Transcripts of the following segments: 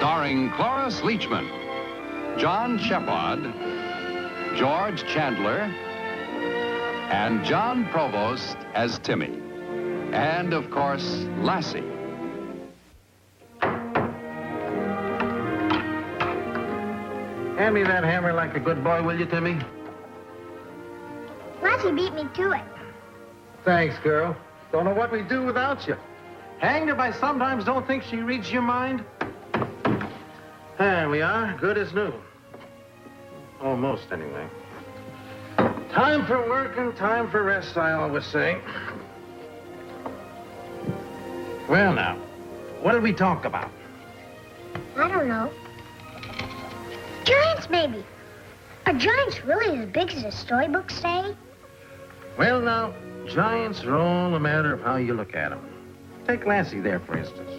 Starring Cloris Leachman, John Shepard, George Chandler, and John Provost as Timmy. And, of course, Lassie. Hand me that hammer like a good boy, will you, Timmy? Lassie beat me to it. Thanks, girl. Don't know what we'd do without you. Hanged if I sometimes don't think she reads your mind. There we are, good as new. Almost, anyway. Time for work and time for rest, I always say. Well, now, what did we talk about? I don't know. Giants, maybe. Are giants really as big as the storybooks say? Well, now, giants are all a matter of how you look at them. Take Lassie there, for instance.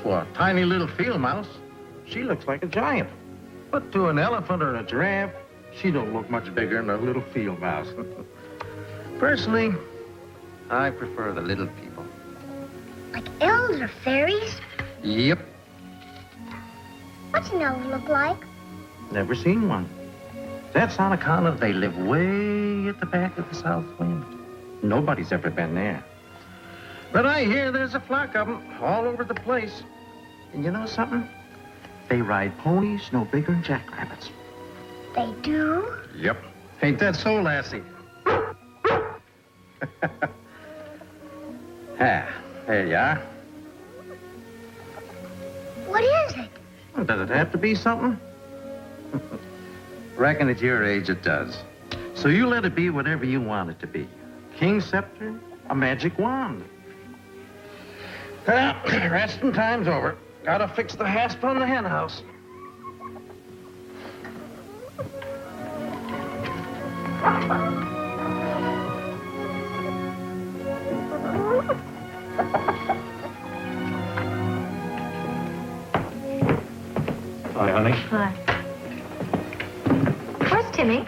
To a tiny little field mouse, she looks like a giant. But to an elephant or a giraffe, she don't look much bigger than a little field mouse. Personally, I prefer the little people. Like elves or fairies? Yep. What's an elf look like? Never seen one. That's on account of they live way at the back of the south wind. Nobody's ever been there. But I hear there's a flock of them all over the place. And you know something? They ride ponies no bigger than jackrabbits. They do? Yep. Ain't that so, Lassie? There you are. What is it? Well, does it have to be something? Reckon at your age it does. So you let it be whatever you want it to be. King's scepter, a magic wand. Well, resting time's over. Gotta fix the hasp on the hen house. Hi, honey. Hi. Where's Timmy?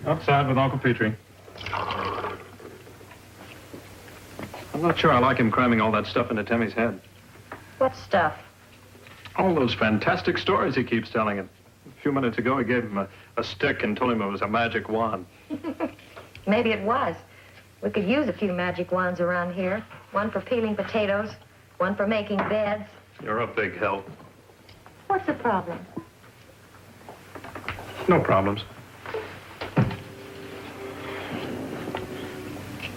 Outside with Uncle Petrie. I'm not sure I like him cramming all that stuff into Timmy's head. What stuff? All those fantastic stories he keeps telling him. A few minutes ago, he gave him a stick and told him it was a magic wand. Maybe it was. We could use a few magic wands around here. One for peeling potatoes, one for making beds. You're a big help. What's the problem? No problems.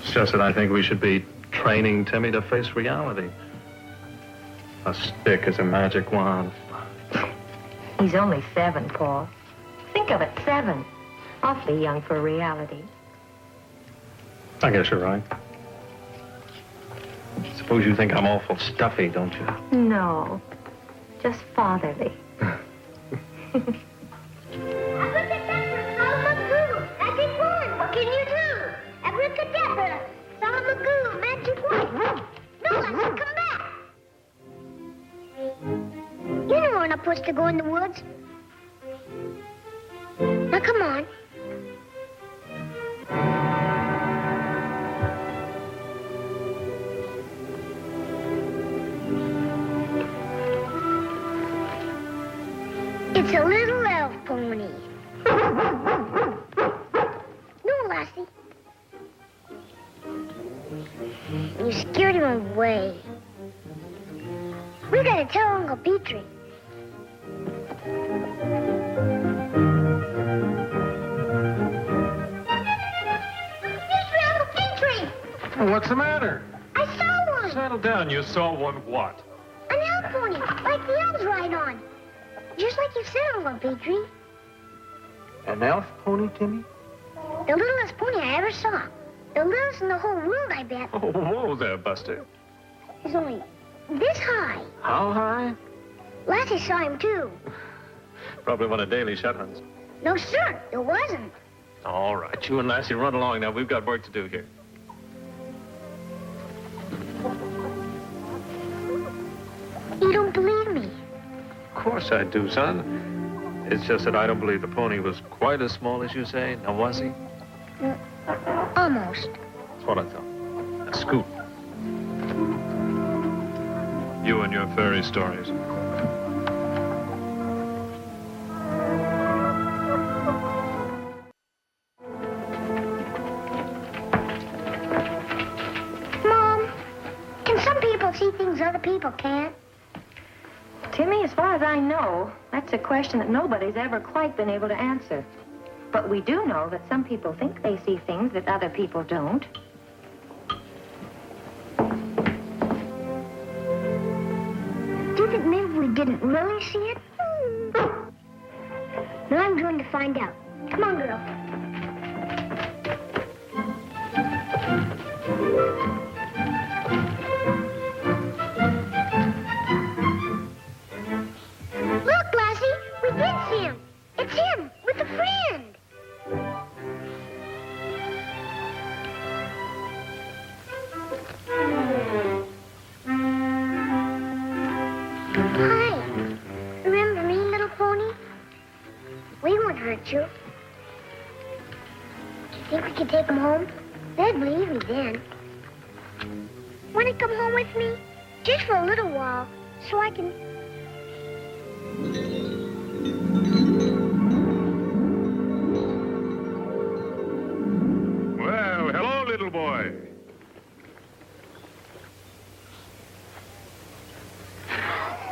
It's just that I think we should be training Timmy to face reality. A stick is a magic wand. He's only 7, Paul. Think of it, 7. Awfully young for reality. I guess you're right. Suppose you think I'm awful stuffy, don't you? No, just fatherly. Magic wand. What can you do? Abracadabra. Salamagoo. Magic wand. No, Lassie, come back. You know we're not supposed to go in the woods. Now, come on. It's a little elf pony. No, Lassie. You scared him away. We gotta tell Uncle Petrie. Uncle Petrie! What's the matter? I saw one. Settle down. You saw one what? An elf pony, like the elves ride on. Just like you said, Uncle Petrie. An elf pony, Timmy? The littlest pony I ever saw. The littlest in the whole world, I bet. Oh, whoa there, Buster. It's only this high. How high? Lassie saw him, too. Probably one of Daly's shetlands. No, sir, it wasn't. All right, you and Lassie run along now. We've got work to do here. You don't believe me. Of course I do, son. It's just that I don't believe the pony was quite as small as you say. Now, was he? Almost. That's what I thought. A scoot. You and your fairy stories. Timmy, as far as I know, that's a question that nobody's ever quite been able to answer. But we do know that some people think they see things that other people don't. Do you think maybe we didn't really see it? Now I'm going to find out. Come on, girl. Look, Lassie, we did see him. It's him with a friend. Hi. Remember me, little pony? We won't hurt you. Do you think we could take him home? They'd believe me then. Want to come home with me? Just for a little while, so I can... Well, hello, little boy.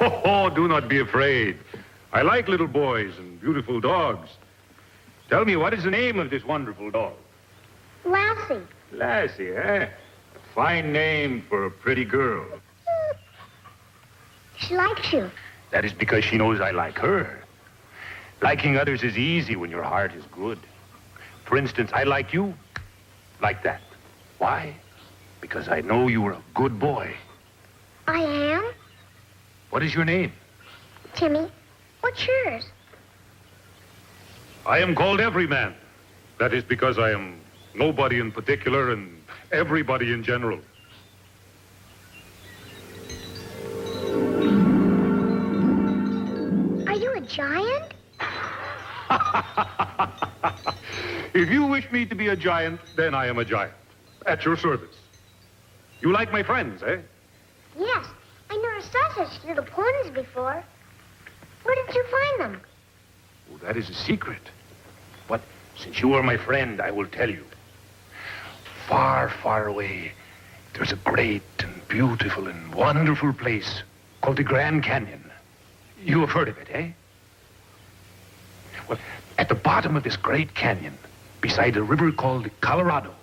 Oh, do not be afraid. I like little boys and beautiful dogs. Tell me, what is the name of this wonderful dog? Lassie. Lassie, eh? A fine name for a pretty girl. She likes you. That is because she knows I like her. Liking others is easy when your heart is good. For instance, I like you like that. Why? Because I know you are a good boy. I am? What is your name? Timmy. What's yours? I am called Everyman. That is because I am nobody in particular and everybody in general. Are you a giant? If you wish me to be a giant, then I am a giant. At your service. You like my friends, eh? Yes. I never saw such little ponies before. Where did you find them? Oh, that is a secret. But since you are my friend, I will tell you. Far, far away, there's a great and beautiful and wonderful place called the Grand Canyon. You have heard of it, eh? Well, at the bottom of this great canyon, beside a river called the Colorado,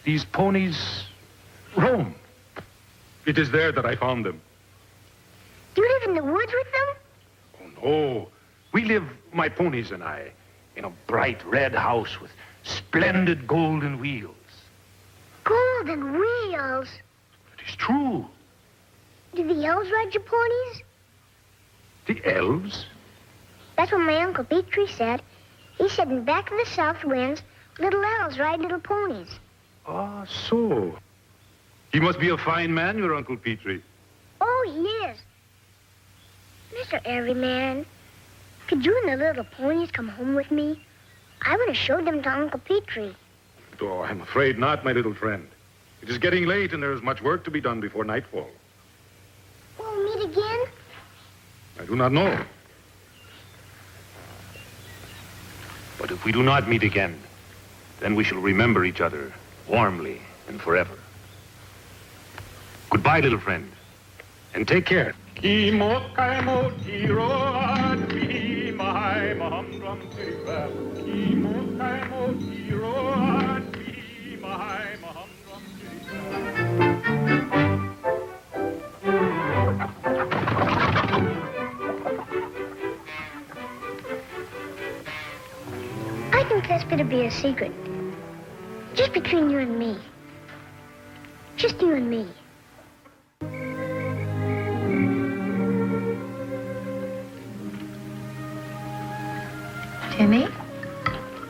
these ponies roam. It is there that I found them. Do you live in the woods with them? Oh, no. We live, my ponies and I, in a bright red house with splendid golden wheels. Golden wheels. It is true. Do the elves ride your ponies? The elves? That's what my Uncle Petrie said. He said in back of the south winds, little elves ride little ponies. Ah, so. He must be a fine man, your Uncle Petrie. Oh, he is. Mr. Everyman, could you and the little ponies come home with me? I want to show them to Uncle Petrie. Oh, I'm afraid not, my little friend. It is getting late and there is much work to be done before nightfall. We'll meet again? I do not know. But if we do not meet again, then we shall remember each other warmly and forever. Goodbye, little friend, and take care. I think that's better be a secret. Just between you and me. Just you and me. Timmy,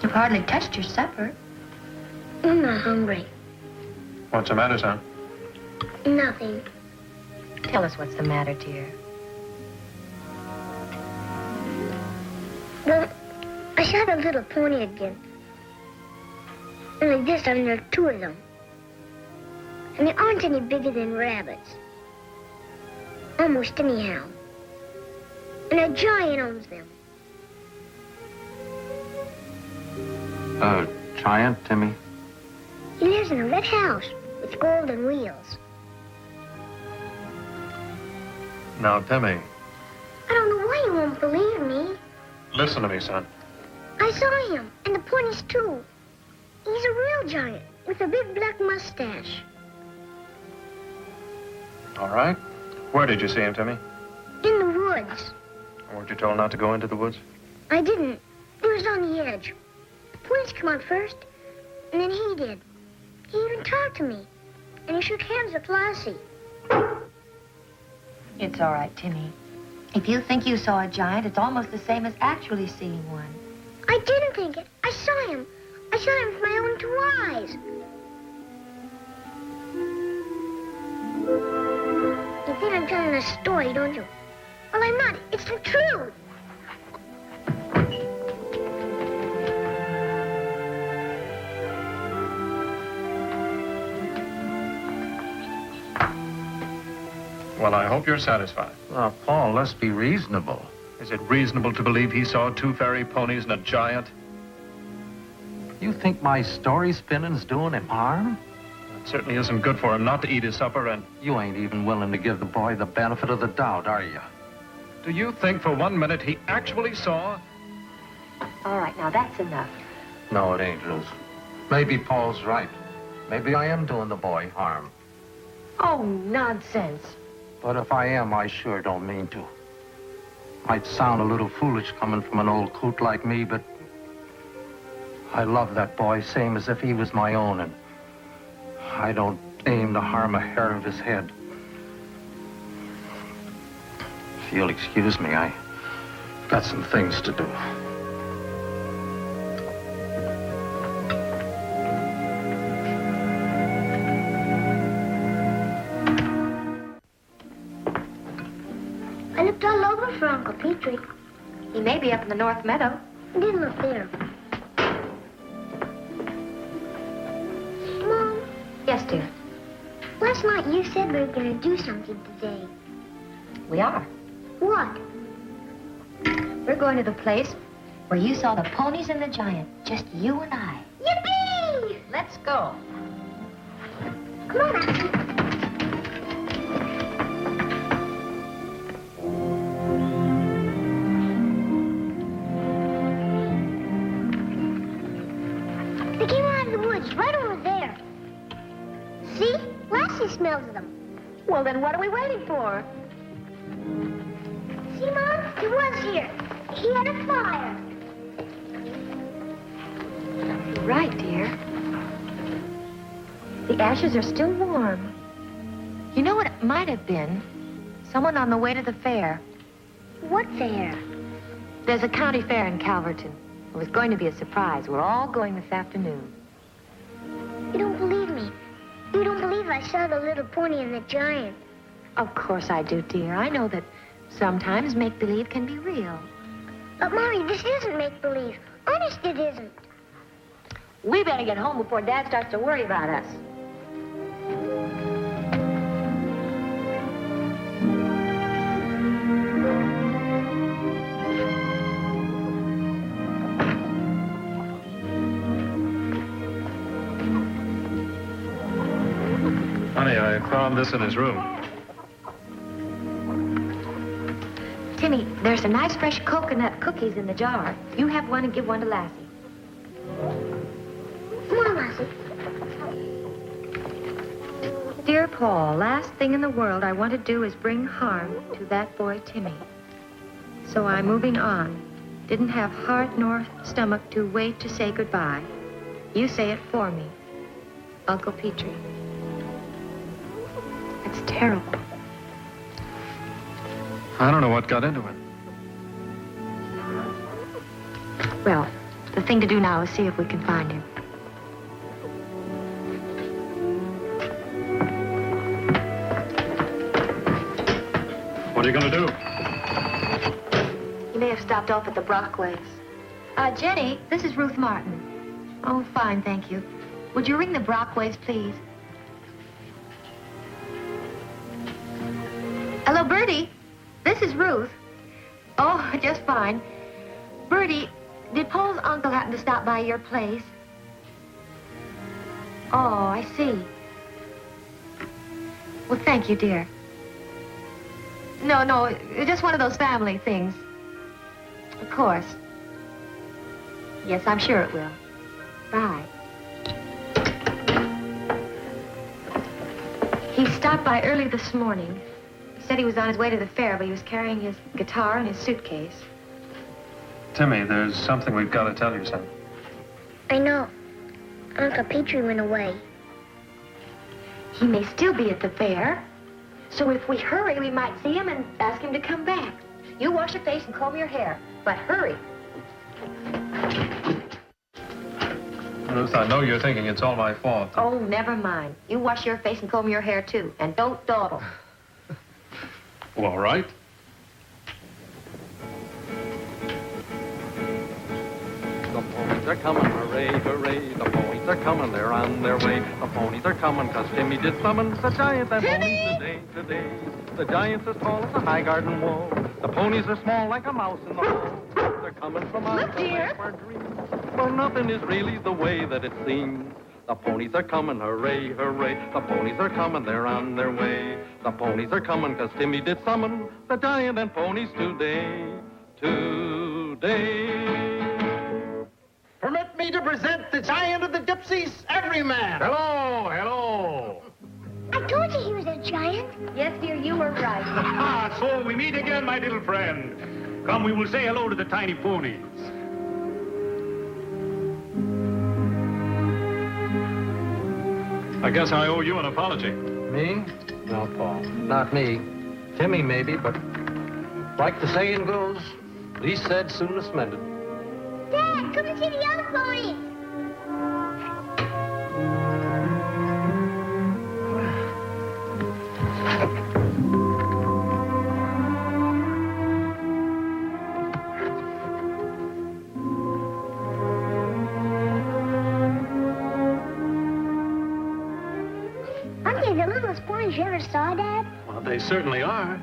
you've hardly touched your supper. I'm not hungry. What's the matter, son? Nothing. Tell us what's the matter, dear. Well, I saw the little pony again. Only this time there are two of them. And they aren't any bigger than rabbits. Almost anyhow. And a giant owns them. Giant, Timmy? He lives in a red house with golden wheels. Now, Timmy, I don't know why you won't believe me. Listen to me, son. I saw him, and the ponies too. He's a real giant with a big black mustache. All right. Where did you see him, Timmy? In the woods. Weren't you told not to go into the woods? I didn't. It was on the edge. The ponies come out first, and then he did. He even talked to me, and he shook hands with Lassie. It's all right, Timmy. If you think you saw a giant, it's almost the same as actually seeing one. I didn't think it. I saw him. I saw him with my own 2 eyes. You think I'm telling a story, don't you? Well, I'm not. It's the truth. Well, I hope you're satisfied. Oh, Paul, let's be reasonable. Is it reasonable to believe he saw 2 fairy ponies and a giant? You think my story spinning's doing him harm? It certainly isn't good for him not to eat his supper, and You ain't even willing to give the boy the benefit of the doubt, are you? do you think for 1 minute he actually saw? All right, now that's enough. No, it ain't, Ruth. Maybe Paul's right. Maybe I am doing the boy harm. Oh, nonsense. But if I am, I sure don't mean to. Might sound a little foolish coming from an old coot like me, but I love that boy same as if he was my own, and I don't aim to harm a hair of his head. If you'll excuse me, I got some things to do. I looked all over for Uncle Petrie. He may be up in the North Meadow. I didn't look there. Mom, Yes, dear. last night you said we were going to do something today. We are. What? We're going to the place where you saw the ponies and the giant. Just you and I. Yippee! Let's go. Come on, Lassie. They came out of the woods right over there. See? Lassie smells them. Well, then what are we waiting for? See, Mom? He was here. He had a fire. You're right, dear. The ashes are still warm. You know what it might have been? Someone on the way to the fair. What fair? There's a county fair in Calverton. It was going to be a surprise. We're all going this afternoon. You don't believe me. You don't believe I saw the little pony and the giant. Of course I do, dear. I know that sometimes make-believe can be real. But, Mommy, this isn't make-believe. Honest, it isn't. We better get home before Dad starts to worry about us. Honey, I found this in his room. Timmy, there's some nice fresh coconut cookies in the jar. You have one and give one to Lassie. Come on, Lassie. Dear Paul, last thing in the world I want to do is bring harm to that boy Timmy. So I'm moving on. Didn't have heart nor stomach to wait to say goodbye. You say it for me. Uncle Petrie. It's terrible. I don't know what got into it. Well, the thing to do now is see if we can find him. What are you going to do? He may have stopped off at the Brockways. Jenny, this is Ruth Martin. Oh, fine, thank you. Would you ring the Brockways, please? Hello, Bertie. This is Ruth. Oh, just fine. Bertie, did Paul's uncle happen to stop by your place? Oh, I see. Well, thank you, dear. No, just one of those family things. Of course. Yes, I'm sure it will. Bye. He stopped by early this morning. He said he was on his way to the fair, but he was carrying his guitar and his suitcase. Timmy, there's something we've got to tell you, son. I know. Uncle Petrie went away. He may still be at the fair. So if we hurry, we might see him and ask him to come back. You wash your face and comb your hair, but hurry. Ruth, I know you're thinking it's all my fault. Oh, never mind. You wash your face and comb your hair, too. And don't dawdle. Well, all right. The ponies are coming, hooray, hooray. The ponies are coming, they're on their way. The ponies are coming, 'cause Timmy did summon the giant and ponies today. The giant's as tall as a high garden wall. The ponies are small like a mouse in the hall. They're coming from out the way of our dreams. For nothing is really the way that it seems. The ponies are coming, hooray, hooray. The ponies are coming, they're on their way. The ponies are coming, 'cause Timmy did summon the giant and ponies today. Permit me to present the giant of the gypsies, Everyman. Hello, hello. I told you he was a giant. Yes, dear, you were right. Ah, so we meet again, my little friend. Come, we will say hello to the tiny ponies. I guess I owe you an apology. Me? No, Paul. Not me. Timmy, maybe, but like the saying goes, least said, soonest mended. Dad, come and see the other ponies. Aren't they the littlest ponies you ever saw, Dad? Well, they certainly are.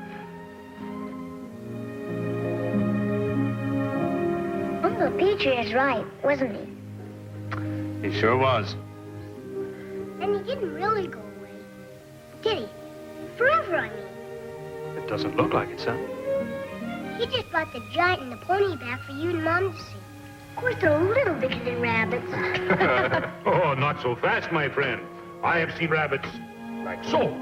Uncle Petrie is right, wasn't he? He sure was. And he didn't really go away, did he? Forever, I mean. It doesn't look like it, son. He just brought the giant and the pony back for you and Mom to see. Of course, they're a little bigger than rabbits. Oh, not so fast, my friend. I have seen rabbits like so.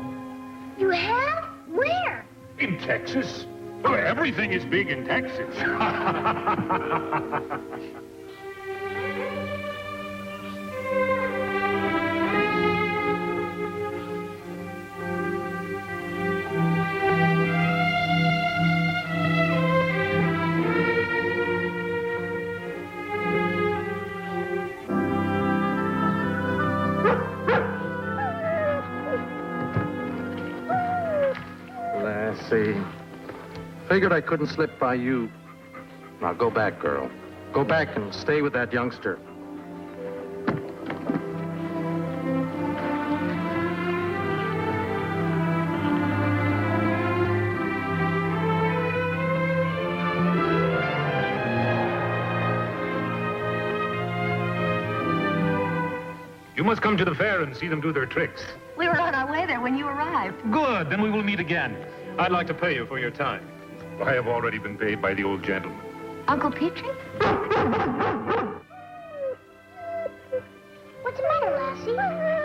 You have? Where? In Texas. Oh, everything is big in Texas. Lassie. Figured I couldn't slip by you. Now go back, girl. Go back and stay with that youngster. You must come to the fair and see them do their tricks. We were on our way there when you arrived. Good, then we will meet again. I'd like to pay you for your time. I have already been paid by the old gentleman. Uncle Petrie? What's the matter, Lassie?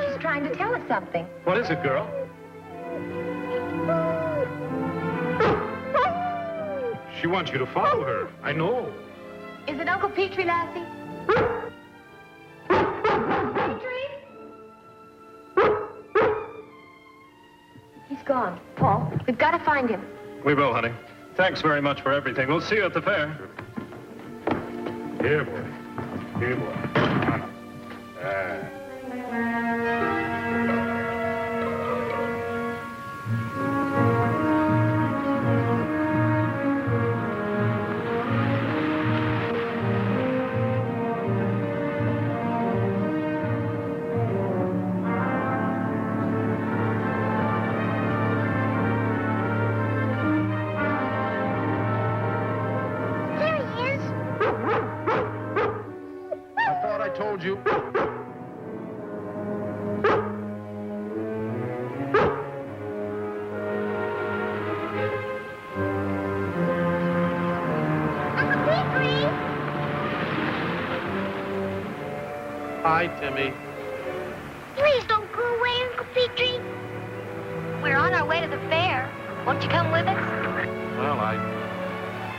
She's trying to tell us something. What is it, girl? She wants you to follow her. I know. Is it Uncle Petrie, Lassie? He's gone. Paul, we've got to find him. We will, honey. Thanks very much for everything. We'll see you at the fair. Here, boy. Here, boy. There he is. I thought I told you. Hi, Timmy. Please don't go away, Uncle Petrie. We're on our way to the fair. Won't you come with us? Well, I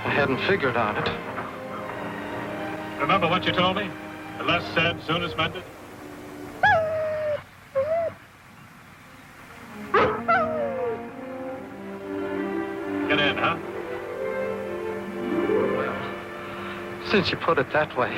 hadn't figured on it. Remember what you told me? The less said, soonest mended? Get in, huh? Well, since you put it that way.